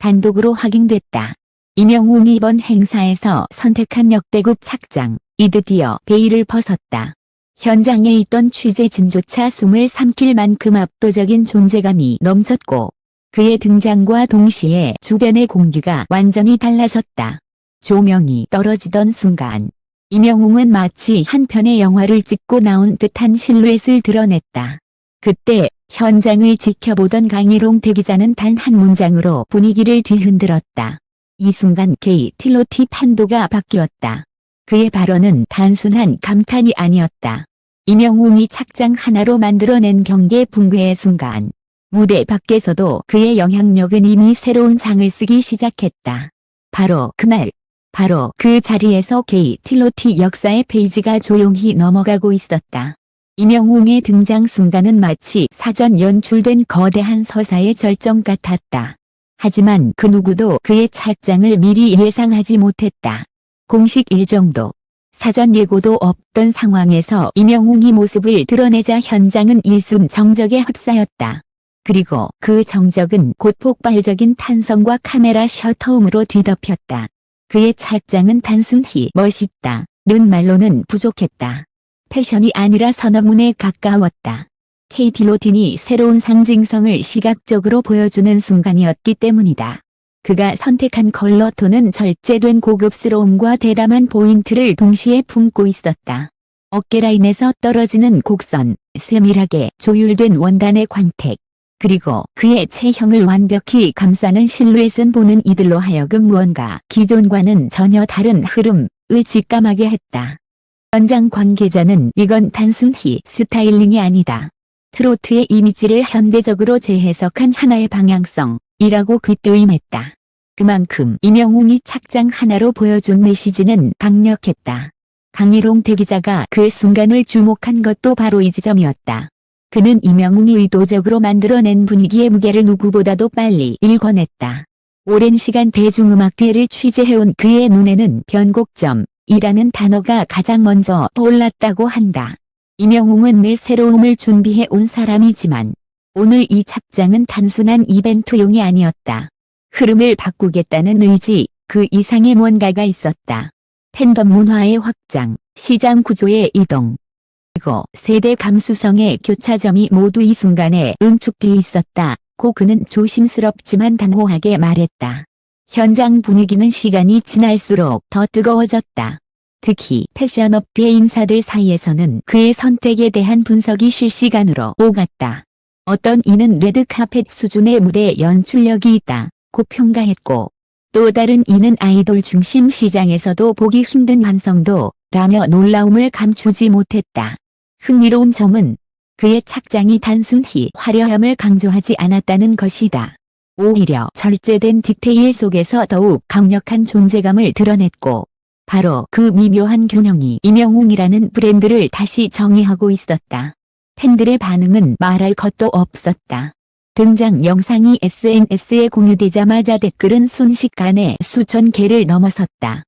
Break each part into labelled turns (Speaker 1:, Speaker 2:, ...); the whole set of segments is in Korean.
Speaker 1: 단독으로 확인됐다. 임영웅이 이번 행사에서 선택한 역대급 착장이 드디어 베일을 벗었다. 현장에 있던 취재진조차 숨을 삼킬 만큼 압도적인 존재감이 넘쳤고 그의 등장과 동시에 주변의 공기가 완전히 달라졌다. 조명이 떨어지던 순간 임영웅은 마치 한 편의 영화를 찍고 나온 듯한 실루엣을 드러냈다. 그때 현장을 지켜보던 강일홍 대기자는 단 한 문장으로 분위기를 뒤흔들었다. 이 순간 KT 판도가 바뀌었다. 그의 발언은 단순한 감탄이 아니었다. 임영웅이 착장 하나로 만들어낸 경계 붕괴의 순간 무대 밖에서도 그의 영향력은 이미 새로운 장을 쓰기 시작했다. 바로 그날, 바로 그 자리에서 KT 역사의 페이지가 조용히 넘어가고 있었다. 임영웅의 등장 순간은 마치 사전 연출된 거대한 서사의 절정 같았다. 하지만 그 누구도 그의 착장을 미리 예상하지 못했다. 공식 일정도, 사전 예고도 없던 상황에서 임영웅이 모습을 드러내자 현장은 일순 정적에 휩싸였다. 그리고 그 정적은 곧 폭발적인 탄성과 카메라 셔터음으로 뒤덮였다. 그의 착장은 단순히 멋있다 는 말로는 부족했다. 패션이 아니라 선언문에 가까웠다. KT 새로운 상징성을 시각적으로 보여주는 순간이었기 때문이다. 그가 선택한 컬러 톤은 절제된 고급스러움과 대담한 포인트를 동시에 품고 있었다. 어깨 라인에서 떨어지는 곡선, 세밀하게 조율된 원단의 광택, 그리고 그의 체형을 완벽히 감싸는 실루엣은 보는 이들로 하여금 무언가 기존과는 전혀 다른 흐름을 직감하게 했다. 현장 관계자는 이건 단순히 스타일링이 아니다. 트로트의 이미지를 현대적으로 재해석한 하나의 방향성이라고 귀띔했다. 그만큼 임영웅이 착장 하나로 보여준 메시지는 강력했다. 강일홍 대기자가 그 순간을 주목한 것도 바로 이 지점이었다. 그는 임영웅이 의도적으로 만들어낸 분위기의 무게를 누구보다도 빨리 읽어냈다. 오랜 시간 대중음악계를 취재해온 그의 눈에는 변곡점이라는 단어가 가장 먼저 떠올랐다고 한다. 임영웅은 늘 새로움을 준비해 온 사람이지만 오늘 이 착장은 단순한 이벤트용이 아니었다. 흐름을 바꾸겠다는 의지, 그 이상의 뭔가가 있었다. 팬덤 문화의 확장, 시장 구조의 이동, 그리고 세대 감수성의 교차점이 모두 이 순간에 응축돼 있었다고 그는 조심스럽지만 단호하게 말했다. 현장 분위기는 시간이 지날수록 더 뜨거워졌다. 특히 패션업계 인사들 사이에서는 그의 선택에 대한 분석이 실시간으로 오갔다. 어떤 이는 레드카펫 수준의 무대 연출력이 있다고 평가했고 또 다른 이는 아이돌 중심 시장에서도 보기 힘든 완성도라며 놀라움을 감추지 못했다. 흥미로운 점은 그의 착장이 단순히 화려함을 강조하지 않았다는 것이다. 오히려 절제된 디테일 속에서 더욱 강력한 존재감을 드러냈고 바로 그 미묘한 균형이 임영웅이라는 브랜드를 다시 정의하고 있었다. 팬들의 반응은 말할 것도 없었다. 등장 영상이 SNS에 공유되자마자 댓글은 순식간에 수천 개를 넘어섰다.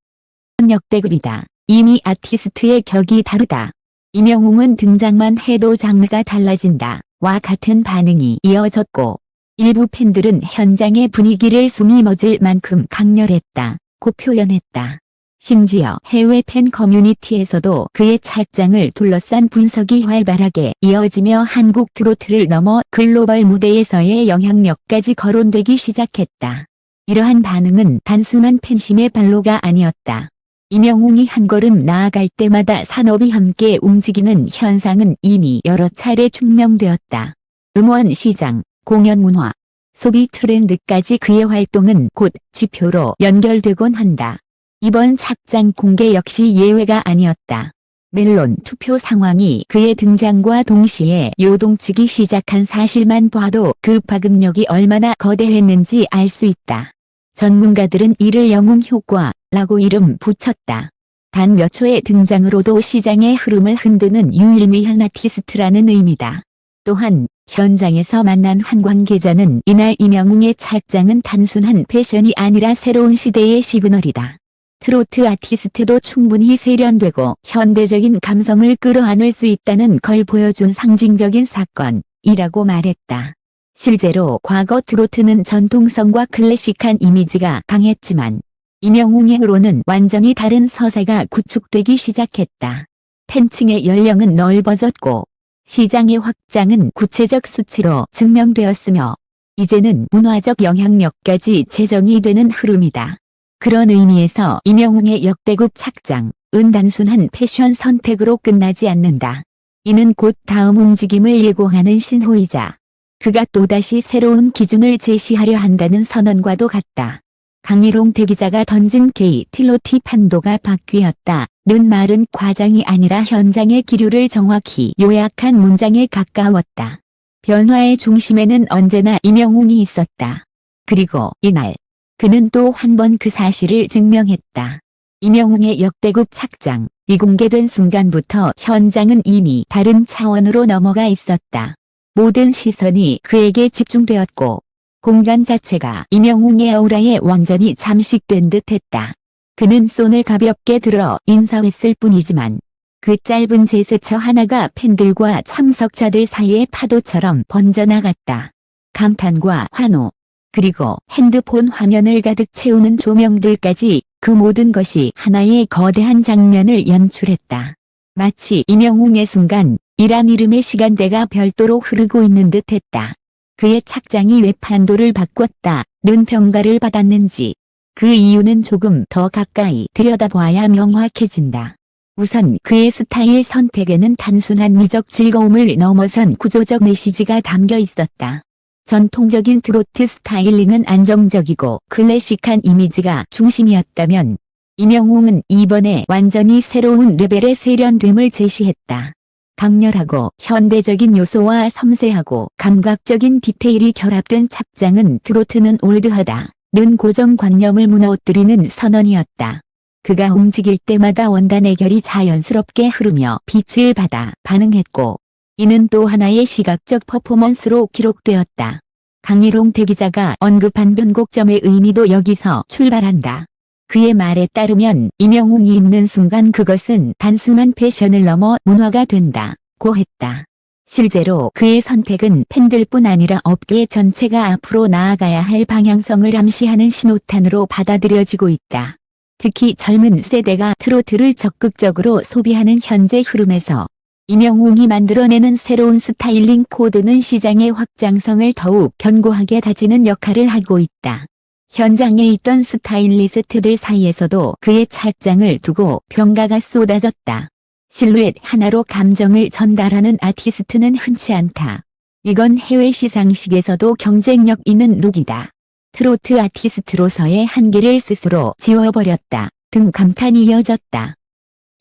Speaker 1: 역대급이다. 이미 아티스트의 격이 다르다. 임영웅은 등장만 해도 장르가 달라진다. 와 같은 반응이 이어졌고 일부 팬들은 현장의 분위기를 숨이 멎을 만큼 강렬했다고 표현했다. 심지어 해외 팬 커뮤니티에서도 그의 착장을 둘러싼 분석이 활발하게 이어지며 한국 트로트를 넘어 글로벌 무대에서의 영향력까지 거론되기 시작했다. 이러한 반응은 단순한 팬심의 발로가 아니었다. 임영웅이 한 걸음 나아갈 때마다 산업이 함께 움직이는 현상은 이미 여러 차례 증명되었다. 음원 시장, 공연 문화, 소비 트렌드까지 그의 활동은 곧 지표로 연결되곤 한다. 이번 착장 공개 역시 예외가 아니었다. 멜론 투표 상황이 그의 등장과 동시에 요동치기 시작한 사실만 봐도 그 파급력이 얼마나 거대했는지 알 수 있다. 전문가들은 이를 영웅 효과라고 이름 붙였다. 단 몇 초의 등장으로도 시장의 흐름을 흔드는 유일무이한 아티스트라는 의미다. 또한 현장에서 만난 한 관계자는 이날 임영웅의 착장은 단순한 패션이 아니라 새로운 시대의 시그널이다. 트로트 아티스트도 충분히 세련되고 현대적인 감성을 끌어안을 수 있다는 걸 보여준 상징적인 사건이라고 말했다. 실제로 과거 트로트는 전통성과 클래식한 이미지가 강했지만 임영웅의 후로는 완전히 다른 서사가 구축되기 시작했다. 팬층의 연령은 넓어졌고 시장의 확장은 구체적 수치로 증명되었으며 이제는 문화적 영향력까지 재정이 되는 흐름이다. 그런 의미에서 임영웅의 역대급 착장은 단순한 패션 선택으로 끝나지 않는다. 이는 곧 다음 움직임을 예고하는 신호이자 그가 또다시 새로운 기준을 제시하려 한다는 선언과도 같다. 강일홍 대기자가 던진 KT로티 판도가 바뀌었다는 말은 과장이 아니라 현장의 기류를 정확히 요약한 문장에 가까웠다. 변화의 중심에는 언제나 임영웅이 있었다. 그리고 이날 그는 또 한 번 그 사실을 증명했다. 임영웅의 역대급 착장이 공개된 순간부터 현장은 이미 다른 차원으로 넘어가 있었다. 모든 시선이 그에게 집중되었고 공간 자체가 임영웅의 아우라에 완전히 잠식된 듯했다. 그는 손을 가볍게 들어 인사했을 뿐이지만 그 짧은 제스처 하나가 팬들과 참석자들 사이의 파도처럼 번져나갔다. 감탄과 환호, 그리고 핸드폰 화면을 가득 채우는 조명들까지 그 모든 것이 하나의 거대한 장면을 연출했다. 마치 임영웅의 순간이란 이름의 시간대가 별도로 흐르고 있는 듯했다. 그의 착장이 왜 판도를 바꿨다는 평가를 받았는지 그 이유는 조금 더 가까이 들여다봐야 명확해진다. 우선 그의 스타일 선택에는 단순한 미적 즐거움을 넘어선 구조적 메시지가 담겨 있었다. 전통적인 트로트 스타일링은 안정적이고 클래식한 이미지가 중심이었다면 임영웅은 이번에 완전히 새로운 레벨의 세련됨을 제시했다. 강렬하고 현대적인 요소와 섬세하고 감각적인 디테일이 결합된 착장은 트로트는 올드하다는 고정관념을 무너뜨리는 선언이었다. 그가 움직일 때마다 원단의 결이 자연스럽게 흐르며 빛을 받아 반응했고 이는 또 하나의 시각적 퍼포먼스로 기록되었다. 강일홍 대기자가 언급한 변곡점의 의미도 여기서 출발한다. 그의 말에 따르면 임영웅이 입는 순간 그것은 단순한 패션을 넘어 문화가 된다고 했다. 실제로 그의 선택은 팬들뿐 아니라 업계 전체가 앞으로 나아가야 할 방향성을 암시하는 신호탄으로 받아들여지고 있다. 특히 젊은 세대가 트로트를 적극적으로 소비하는 현재 흐름에서 임영웅이 만들어내는 새로운 스타일링 코드는 시장의 확장성을 더욱 견고하게 다지는 역할을 하고 있다. 현장에 있던 스타일리스트들 사이에서도 그의 착장을 두고 평가가 쏟아졌다. 실루엣 하나로 감정을 전달하는 아티스트는 흔치 않다. 이건 해외 시상식에서도 경쟁력 있는 룩이다. 트로트 아티스트로서의 한계를 스스로 지워버렸다 등 감탄이 이어졌다.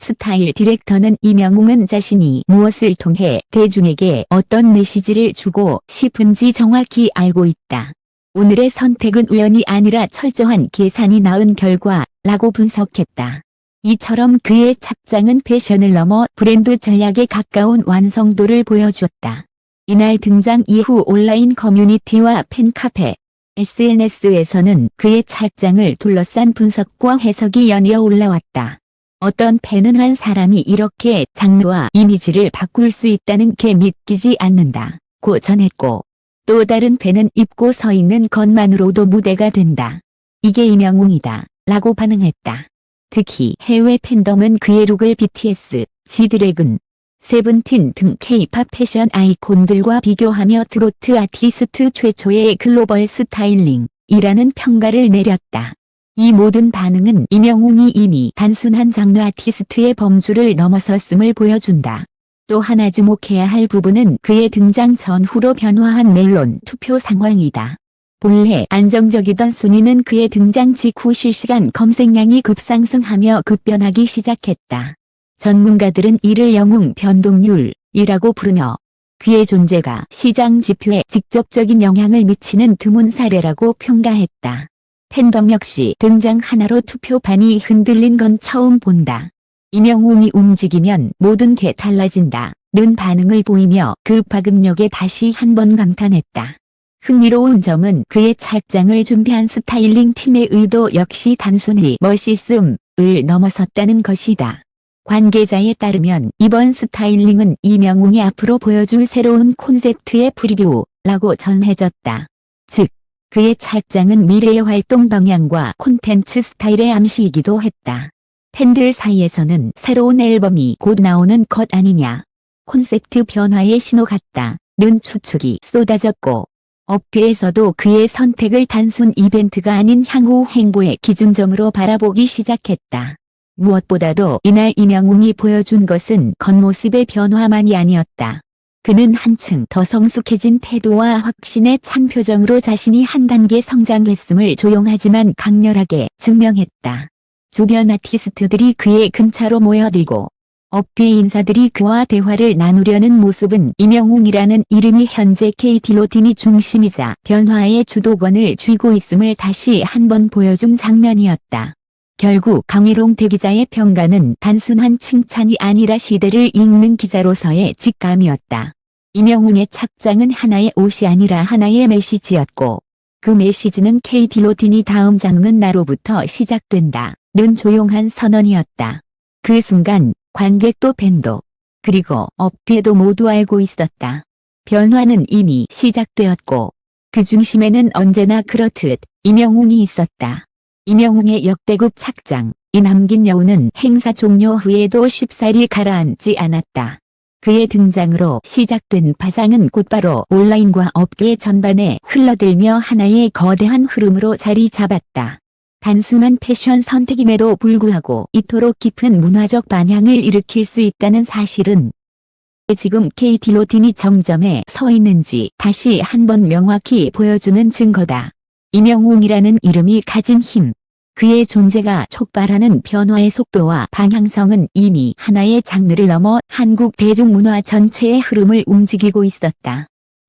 Speaker 1: 스타일 디렉터는 임영웅은 자신이 무엇을 통해 대중에게 어떤 메시지를 주고 싶은지 정확히 알고 있다. 오늘의 선택은 우연이 아니라 철저한 계산이 낳은 결과라고 분석했다. 이처럼 그의 착장은 패션을 넘어 브랜드 전략에 가까운 완성도를 보여주었다. 이날 등장 이후 온라인 커뮤니티와 팬카페, SNS에서는 그의 착장을 둘러싼 분석과 해석이 연이어 올라왔다. 어떤 팬은 한 사람이 이렇게 장르와 이미지를 바꿀 수 있다는 게 믿기지 않는다고 전했고 또 다른 팬은 입고 서 있는 것만으로도 무대가 된다. 이게 임영웅이다 라고 반응했다. 특히 해외 팬덤은 그의 룩을 BTS, 지드래곤, 세븐틴 등 K-팝 패션 아이콘들과 비교하며 트로트 아티스트 최초의 글로벌 스타일링이라는 평가를 내렸다. 이 모든 반응은 임영웅이 이미 단순한 장르 아티스트의 범주를 넘어섰음을 보여준다. 또 하나 주목해야 할 부분은 그의 등장 전후로 변화한 멜론 투표 상황이다. 본래 안정적이던 순위는 그의 등장 직후 실시간 검색량이 급상승하며 급변하기 시작했다. 전문가들은 이를 영웅 변동률이라고 부르며 그의 존재가 시장 지표에 직접적인 영향을 미치는 드문 사례라고 평가했다. 팬덤 역시 등장 하나로 투표판이 흔들린 건 처음 본다. 임영웅이 움직이면 모든 게 달라진다는 반응을 보이며 그 파급력에 다시 한번 감탄했다. 흥미로운 점은 그의 착장을 준비한 스타일링 팀의 의도 역시 단순히 멋있음을 넘어섰다는 것이다. 관계자에 따르면 이번 스타일링은 임영웅이 앞으로 보여줄 새로운 콘셉트의 프리뷰, 라고 전해졌다. 즉, 그의 착장은 미래의 활동 방향과 콘텐츠 스타일의 암시이기도 했다. 팬들 사이에서는 새로운 앨범이 곧 나오는 것 아니냐, 콘셉트 변화의 신호 같다는 추측이 쏟아졌고, 업계에서도 그의 선택을 단순 이벤트가 아닌 향후 행보의 기준점으로 바라보기 시작했다. 무엇보다도 이날 임영웅이 보여준 것은 겉모습의 변화만이 아니었다. 그는 한층 더 성숙해진 태도와 확신에 찬 표정으로 자신이 한 단계 성장했음을 조용하지만 강렬하게 증명했다. 주변 아티스트들이 그의 근처로 모여들고 업계 인사들이 그와 대화를 나누려는 모습은 임영웅이라는 이름이 현재 KT-로틴이 중심이자 변화의 주도권을 쥐고 있음을 다시 한번 보여준 장면이었다. 결국 강희롱 대기자의 평가는 단순한 칭찬이 아니라 시대를 읽는 기자로서의 직감이었다. 임영웅의 착장은 하나의 옷이 아니라 하나의 메시지였고, 그 메시지는 KT-로틴이 다음 장은 나로부터 시작된다 는 조용한 선언이었다. 그 순간 관객도 팬도 그리고 업계도 모두 알고 있었다. 변화는 이미 시작되었고 그 중심에는 언제나 그렇듯 임영웅이 있었다. 임영웅의 역대급 착장, 이 남긴 여운은 행사 종료 후에도 쉽사리 가라앉지 않았다. 그의 등장으로 시작된 파장은 곧바로 온라인과 업계 전반에 흘러들며 하나의 거대한 흐름으로 자리 잡았다. 단순한 패션 선택임에도 불구하고 이토록 깊은 문화적 반향을 일으킬 수 있다는 사실은 지금 KT-로틴이 정점에 서 있는지 다시 한번 명확히 보여주는 증거다. 임영웅이라는 이름이 가진 힘, 그의 존재가 촉발하는 변화의 속도와 방향성은 이미 하나의 장르를 넘어 한국 대중문화 전체의 흐름을 움직이고 있었다.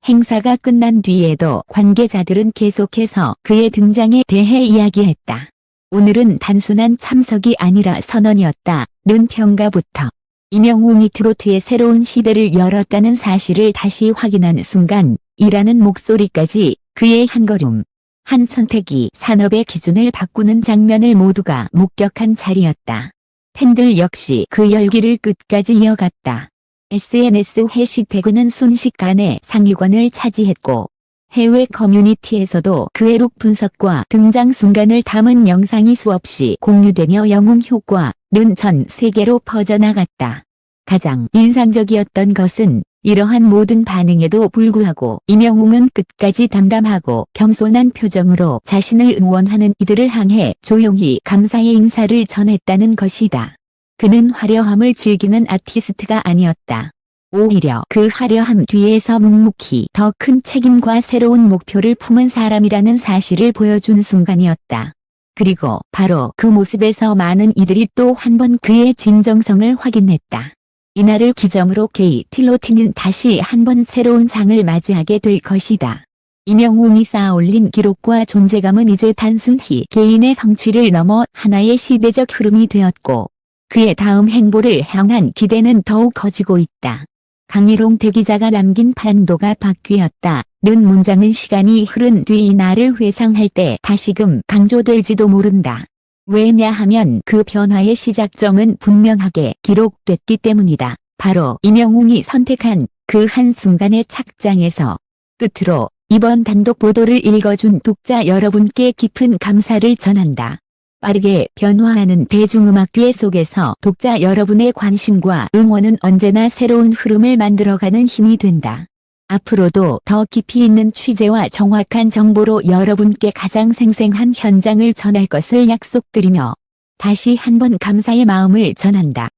Speaker 1: 행사가 끝난 뒤에도 관계자들은 계속해서 그의 등장에 대해 이야기했다. 오늘은 단순한 참석이 아니라 선언이었다는 평가부터 임영웅이 트로트의 새로운 시대를 열었다는 사실을 다시 확인한 순간 이라는 목소리까지 그의 한 걸음, 한 선택이 산업의 기준을 바꾸는 장면을 모두가 목격한 자리였다. 팬들 역시 그 열기를 끝까지 이어갔다. SNS 해시태그는 순식간에 상위권을 차지했고 해외 커뮤니티에서도 그의 룩 분석과 등장 순간을 담은 영상이 수없이 공유되며 영웅 효과는 전 세계로 퍼져나갔다. 가장 인상적이었던 것은 이러한 모든 반응에도 불구하고 임영웅은 끝까지 담담하고 겸손한 표정으로 자신을 응원하는 이들을 향해 조용히 감사의 인사를 전했다는 것이다. 그는 화려함을 즐기는 아티스트가 아니었다. 오히려 그 화려함 뒤에서 묵묵히 더 큰 책임과 새로운 목표를 품은 사람이라는 사실을 보여준 순간이었다. 그리고 바로 그 모습에서 많은 이들이 또 한 번 그의 진정성을 확인했다. 이날을 기점으로 KT-로틴은 다시 한번 새로운 장을 맞이하게 될 것이다. 임영웅이 쌓아올린 기록과 존재감은 이제 단순히 개인의 성취를 넘어 하나의 시대적 흐름이 되었고 그의 다음 행보를 향한 기대는 더욱 커지고 있다. 강희롱 대기자가 남긴 판도가 바뀌었다는 문장은 시간이 흐른 뒤 이날을 회상할 때 다시금 강조될지도 모른다. 왜냐하면 그 변화의 시작점은 분명하게 기록됐기 때문이다. 바로 임영웅이 선택한 그 한순간의 착장에서 끝으로 이번 단독 보도를 읽어준 독자 여러분께 깊은 감사를 전한다. 빠르게 변화하는 대중음악계 속에서 독자 여러분의 관심과 응원은 언제나 새로운 흐름을 만들어가는 힘이 된다. 앞으로도 더 깊이 있는 취재와 정확한 정보로 여러분께 가장 생생한 현장을 전할 것을 약속드리며 다시 한번 감사의 마음을 전한다.